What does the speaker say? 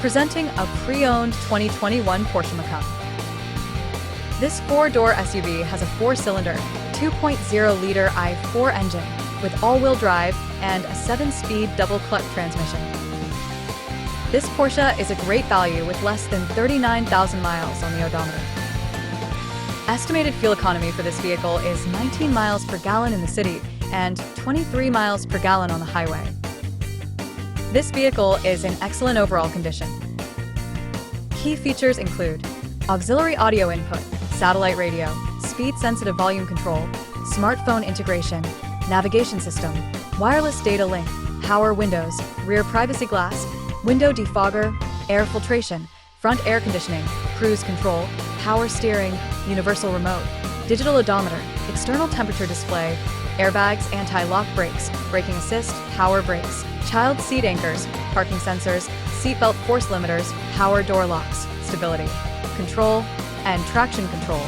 Presenting a pre-owned 2021 Porsche Macan. This four-door SUV has a four-cylinder, 2.0-liter i4 engine with all-wheel drive and a 7-speed double-clutch transmission. This Porsche is a great value with less than 39,000 miles on the odometer. Estimated fuel economy for this vehicle is 19 miles per gallon in the city and 23 miles per gallon on the highway. This vehicle is in excellent overall condition. Key features include auxiliary audio input, satellite radio, speed-sensitive volume control, smartphone integration, navigation system, wireless data link, power windows, rear privacy glass, window defogger, air filtration, front air conditioning, cruise control, power steering, universal remote, digital odometer, external temperature display, airbags, anti-lock brakes, braking assist, power brakes, child seat anchors, parking sensors, seatbelt force limiters, power door locks, stability control, and traction control.